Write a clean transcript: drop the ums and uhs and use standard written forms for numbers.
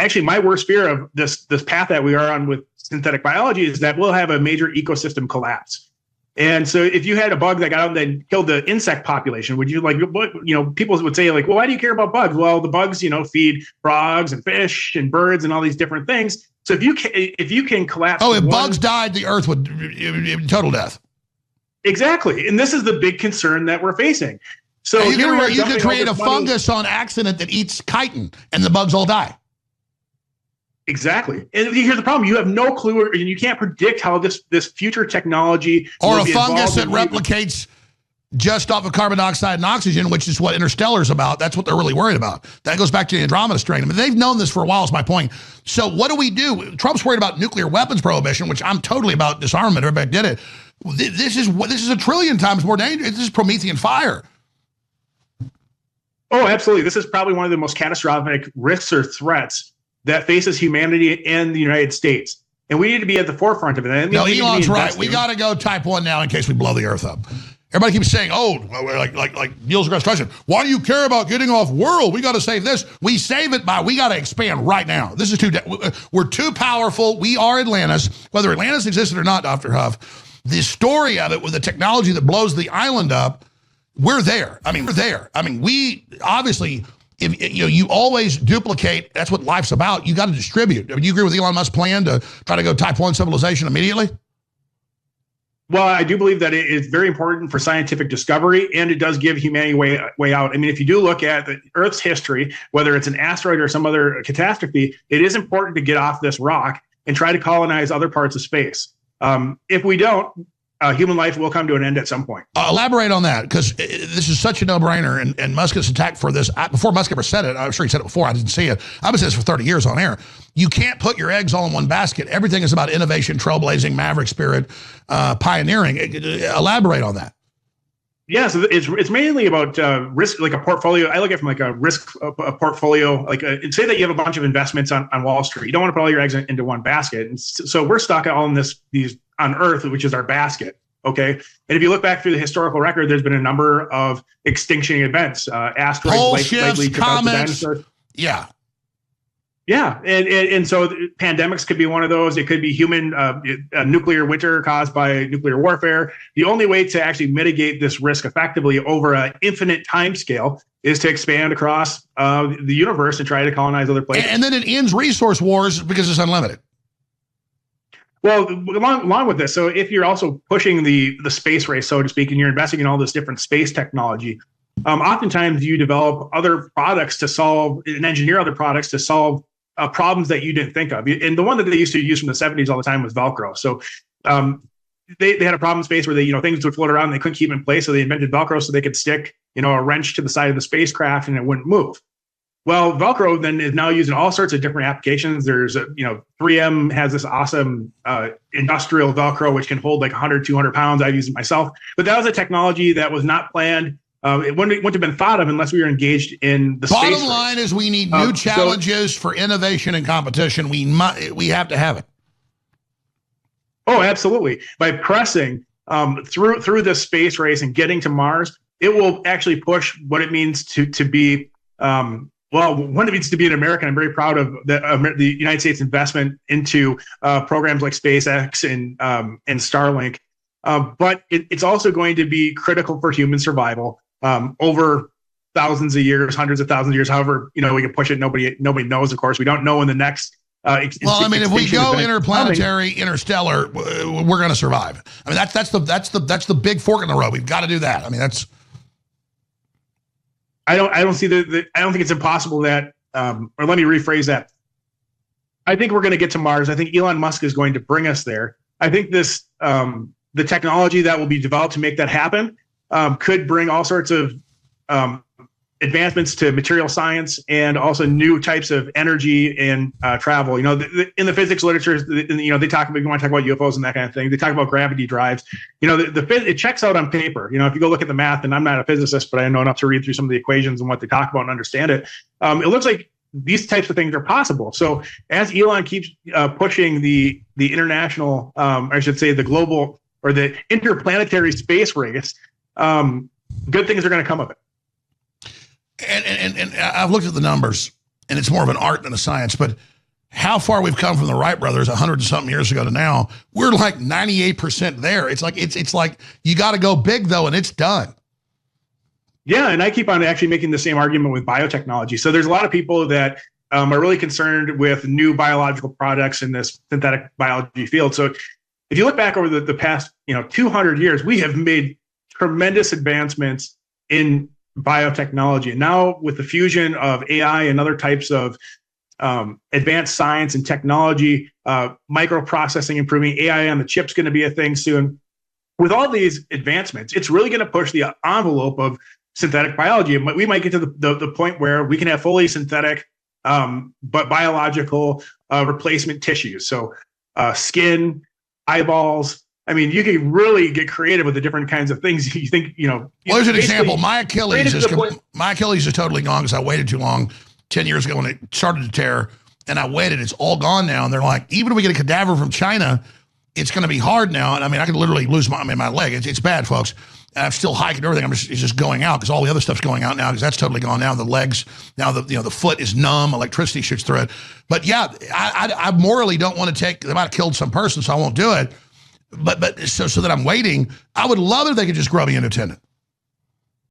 actually, my worst fear of this path that we are on with synthetic biology is that we'll have a major ecosystem collapse. And so if you had a bug that got out and killed the insect population, would you people would say like, well, why do you care about bugs? Well, the bugs, feed frogs and fish and birds and all these different things. So if you can collapse. Oh, if bugs died, the earth would total death. Exactly. And this is the big concern that we're facing. So you could create a fungus on accident that eats chitin and the bugs all die. Exactly. And here's the problem. You have no clue and you can't predict how this future technology or a fungus that replicates just off of carbon dioxide and oxygen, which is what Interstellar is about. That's what they're really worried about. That goes back to the Andromeda strain. I mean, they've known this for a while is my point. So what do we do? Trump's worried about nuclear weapons prohibition, which I'm totally about disarmament. Everybody did it. This is a trillion times more dangerous. This is Promethean fire. Oh, absolutely. This is probably one of the most catastrophic risks or threats that faces humanity and the United States. And we need to be at the forefront of it. No, Elon's right. We got to go type 1 now in case we blow the earth up. Everybody keeps saying, oh, like Neil deGrasse Tyson, why do you care about getting off world? We got to save this. We save it we got to expand right now. This is we're too powerful. We are Atlantis. Whether Atlantis existed or not, Dr. Huff, the story of it with the technology that blows the island up, we're there. I mean, we obviously... If you always duplicate, that's what life's about. You got to distribute. I mean, you agree with Elon Musk's plan to try to go type 1 civilization immediately? Well, I do believe that it is very important for scientific discovery, and it does give humanity way out. I mean, if you do look at the Earth's history, whether it's an asteroid or some other catastrophe, it is important to get off this rock and try to colonize other parts of space. If we don't, human life will come to an end at some point. Elaborate on that, because this is such a no-brainer, and Musk gets attacked for this. Before Musk ever said it, I'm sure he said it before, I didn't see it. I've been saying this for 30 years on air. You can't put your eggs all in one basket. Everything is about innovation, trailblazing, maverick spirit, pioneering. Elaborate on that. Yeah, so it's mainly about risk, like a portfolio. I look at it from like a risk portfolio, say that you have a bunch of investments on Wall Street. You don't want to put all your eggs into one basket. And so we're stuck all in these on Earth, which is our basket. Okay. And if you look back through the historical record, there's been a number of extinction events, asteroids, likely took out the dinosaurs. Yeah. Yeah. And so pandemics could be one of those. It could be human nuclear winter caused by nuclear warfare. The only way to actually mitigate this risk effectively over an infinite time scale is to expand across the universe and try to colonize other places. And then it ends resource wars because it's unlimited. Well, along with this, so if you're also pushing the space race, so to speak, and you're investing in all this different space technology, oftentimes you develop other products to solve and engineer other products to solve problems that you didn't think of. And the one that they used to use from the 70s all the time was Velcro. So they had a problem in space where things would float around and they couldn't keep in place. So they invented Velcro so they could stick, a wrench to the side of the spacecraft and it wouldn't move. Well, Velcro then is now used in all sorts of different applications. There's, 3M has this awesome industrial Velcro, which can hold like 100, 200 pounds. I've used it myself. But that was a technology that was not planned. It wouldn't have been thought of unless we were engaged in the space race. Bottom line is we need new challenges for innovation and competition. We have to have it. Oh, absolutely. By pressing through this space race and getting to Mars, it will actually push what it means to be what it means to be an American. I'm very proud of the United States investment into programs like SpaceX and Starlink. But it's also going to be critical for human survival over thousands of years, hundreds of thousands of years. However, we can push it. Nobody knows. Of course, we don't know when the next. If we go interplanetary, interstellar, we're going to survive. I mean, that's the big fork in the road. We've got to do that. I mean, that's. I don't see I don't think it's impossible that, or let me rephrase that. I think we're going to get to Mars. I think Elon Musk is going to bring us there. I think this, the technology that will be developed to make that happen, could bring all sorts of advancements to material science and also new types of energy and travel. In the physics literature, they talk about, you want to talk about UFOs and that kind of thing. They talk about gravity drives. It checks out on paper. If you go look at the math, and I'm not a physicist, but I know enough to read through some of the equations and what they talk about and understand it. It looks like these types of things are possible. So as Elon keeps pushing the international, I should say the global or the interplanetary space race, good things are going to come of it. And I've looked at the numbers. and it's more of an art than a science. But how far we've come from the Wright brothers 100 and something years ago to now, we're like 98% there. It's like you got to go big though, and it's done. Yeah, and I keep on actually making the same argument with biotechnology. So there's a lot of people that are really concerned with new biological products in this synthetic biology field. So if you look back over the past 200 years, we have made tremendous advancements in biotechnology. And now with the fusion of AI and other types of advanced science and technology, microprocessing improving, AI on the chip's going to be a thing soon. With all these advancements, it's really going to push the envelope of synthetic biology. We might get to the point where we can have fully synthetic, but biological replacement tissues. So skin, eyeballs. I mean, you can really get creative with the different kinds of things you think, Well, here's an example. My Achilles is totally gone because I waited too long 10 years ago when it started to tear, and I waited. It's all gone now. And they're like, even if we get a cadaver from China, it's going to be hard now. And I mean, I could literally lose my leg. It's bad, folks. And I'm still hiking everything. It's just going out because all the other stuff's going out now because that's totally gone now. The legs, now the foot is numb. Electricity shoots through it. But yeah, I morally don't want to take. They might have killed some person, so I won't do it. But so that I'm waiting. I would love it if they could just grow me an attendant.